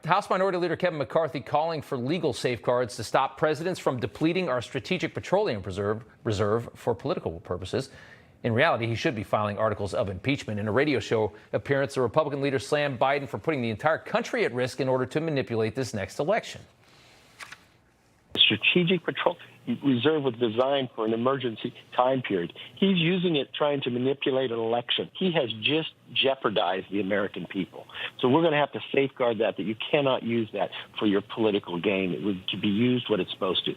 House Minority Leader Kevin McCarthy calling for legal safeguards to stop presidents from depleting our strategic petroleum reserve for political purposes. In reality, he should be filing articles of impeachment. In a radio show appearance, the Republican leader slammed Biden for putting the entire country at risk in order to manipulate this next election. The strategic petroleum reserve was designed for an emergency time period. He's using it trying to manipulate an election. He has just jeopardized the American people. So we're going to have to safeguard that you cannot use that for your political gain. It would to be used what it's supposed to.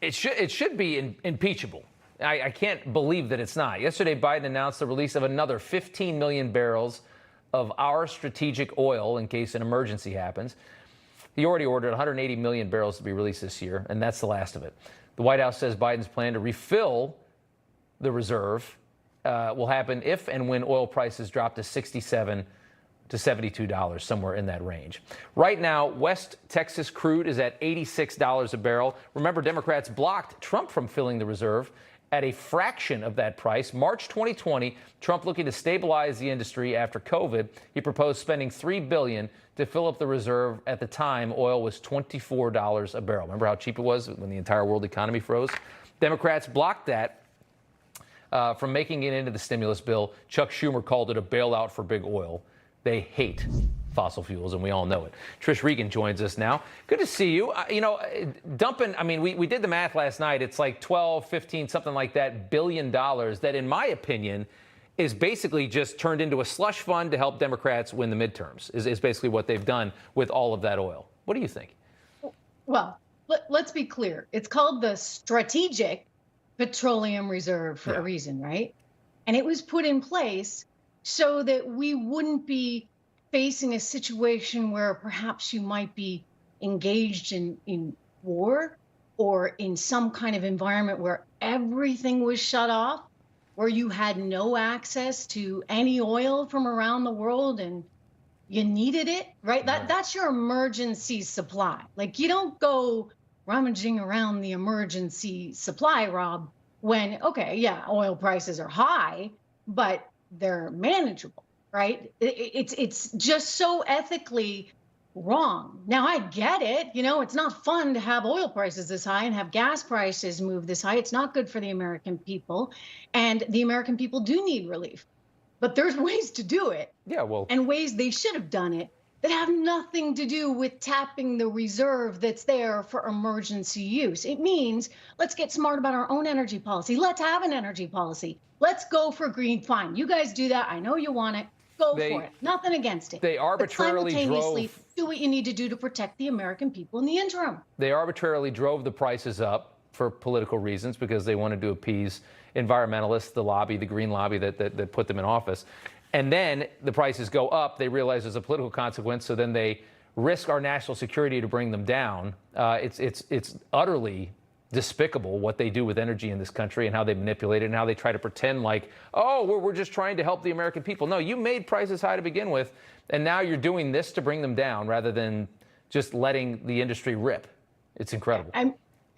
It should be impeachable. I can't believe that it's not. Yesterday, Biden announced the release of another 15 million barrels of our strategic oil in case an emergency happens. He already ordered 180 million barrels to be released this year, and that's the last of it. The White House says Biden's plan to refill the reserve will happen if and when oil prices drop to $67 to $72, somewhere in that range. Right now, West Texas crude is at $86 a barrel. Remember, Democrats blocked Trump from filling the reserve at a fraction of that price. March 2020, Trump looking to stabilize the industry after COVID. He proposed spending $3 billion to fill up the reserve. At the time, oil was $24 a barrel. Remember how cheap it was when the entire world economy froze? Democrats blocked that from making it into the stimulus bill. Chuck Schumer called it a bailout for big oil. They hate fossil fuels, and we all know it. Trish Regan joins us now. Good to see you. Dumping, I mean, we did the math last night. It's like 12, 15, something like that, $billion that, in my opinion, is basically just turned into a slush fund to help Democrats win the midterms, is basically what they've done with all of that oil. What do you think? Well, let's be clear. It's called the Strategic Petroleum Reserve for a reason, right? And it was put in place so that we wouldn't be facing a situation where perhaps you might be engaged in war or in some kind of environment where everything was shut off, where you had no access to any oil from around the world and you needed it, right? That's your emergency supply. Like, you don't go rummaging around the emergency supply, Rob, when, okay, yeah, oil prices are high, but they're manageable. Right? It's just so ethically wrong. Now, I get it. It's not fun to have oil prices this high and have gas prices move this high. It's not good for the American people. And the American people do need relief. But there's ways to do it. Yeah, well. And ways they should have done it that have nothing to do with tapping the reserve that's there for emergency use. It means let's get smart about our own energy policy. Let's have an energy policy. Let's go for green. Fine. You guys do that. I know you want it. Go for it. Nothing against it. They arbitrarily do what you need to do to protect the American people in the interim. They arbitrarily drove the prices up for political reasons because they wanted to appease environmentalists, the lobby, the green lobby that put them in office. And then the prices go up. They realize there's a political consequence, so then they risk our national security to bring them down. It's utterly despicable what they do with energy in this country and how they manipulate it and how they try to pretend like, oh, we're just trying to help the American people. No, you made prices high to begin with, and now you're doing this to bring them down rather than just letting the industry rip. It's incredible.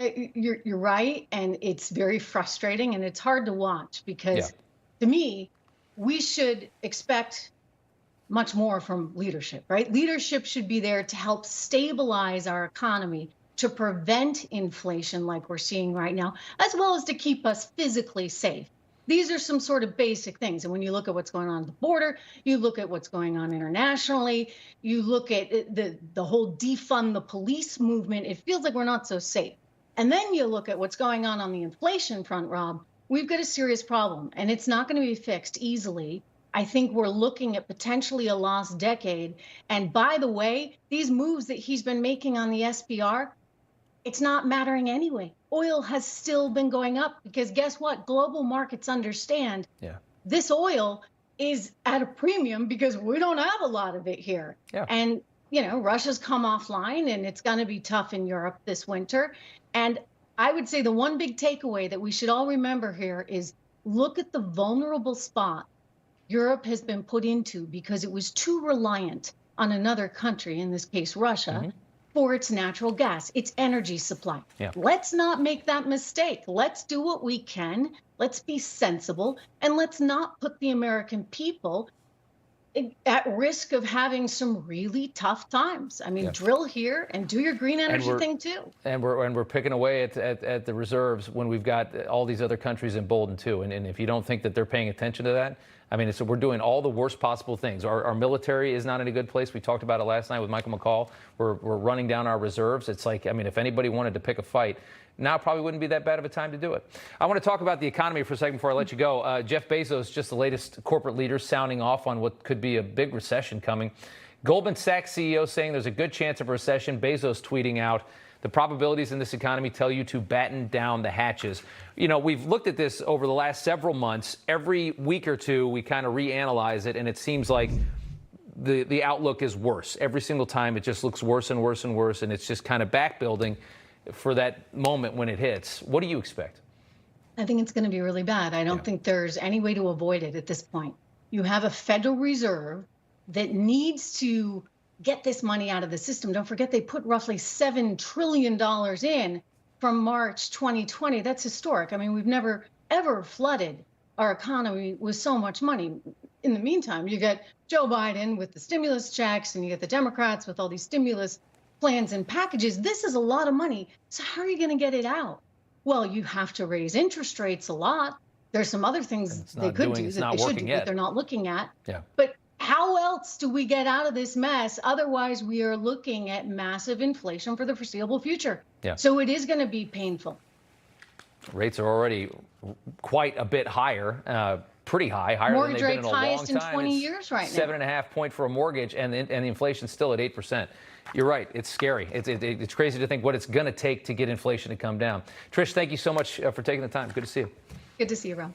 You're right, and it's very frustrating, and it's hard to watch because, to me, we should expect much more from leadership, right? Leadership should be there to help stabilize our economy, to prevent inflation like we're seeing right now, as well as to keep us physically safe. These are some sort of basic things. And when you look at what's going on at the border, you look at what's going on internationally, you look at the whole defund the police movement, it feels like we're not so safe. And then you look at what's going on the inflation front, Rob, we've got a serious problem, and it's not going to be fixed easily. I think we're looking at potentially a lost decade. And by the way, these moves that he's been making on the SPR, it's not mattering anyway. Oil has still been going up because guess what? Global markets understand this oil is at a premium because we don't have a lot of it here. Yeah. And, Russia's come offline and it's going to be tough in Europe this winter. And I would say the one big takeaway that we should all remember here is look at the vulnerable spot Europe has been put into because it was too reliant on another country, in this case, Russia, for its natural gas, its energy supply. Yeah. Let's not make that mistake. Let's do what we can. Let's be sensible. And let's not put the American people at risk of having some really tough times. I mean, drill here and do your green energy thing too. And we're picking away at the reserves when we've got all these other countries emboldened too. And if you don't think that they're paying attention to that, I mean, we're doing all the worst possible things. Our military is not in a good place. We talked about it last night with Michael McCall. We're running down our reserves. It's like, I mean, if anybody wanted to pick a fight, now probably wouldn't be that bad of a time to do it. I want to talk about the economy for a second before I let you go. Jeff Bezos, just the latest corporate leader, sounding off on what could be a big recession coming. Goldman Sachs CEO saying there's a good chance of a recession. Bezos tweeting out, the probabilities in this economy tell you to batten down the hatches. You know, we've looked at this over the last several months. Every week or two, we kind of reanalyze it, and it seems like the outlook is worse. Every single time, it just looks worse and worse and worse, and it's just kind of back building for that moment when it hits. What do you expect? I think it's going to be really bad. I don't think there's any way to avoid it at this point. You have a Federal Reserve that needs to get this money out of the system. Don't forget, they put roughly $7 trillion in from March 2020. That's historic. I mean, we've never, ever flooded our economy with so much money. In the meantime, you get Joe Biden with the stimulus checks, and you get the Democrats with all these stimulus plans and packages. This is a lot of money. So how are you going to get it out? Well, you have to raise interest rates a lot. There's some other things they could do that they should do that they're not looking at. But how else do we get out of this mess? Otherwise, we are looking at massive inflation for the foreseeable future. So it is going to be painful. Rates are already quite a bit higher. Pretty high, higher mortgage than they've been in a long time. Mortgage highest in 20 years right now. 7.5 point for a mortgage, and the inflation's still at 8%. You're right. It's scary. It's crazy to think what it's going to take to get inflation to come down. Trish, thank you so much for taking the time. Good to see you. Good to see you, Rob.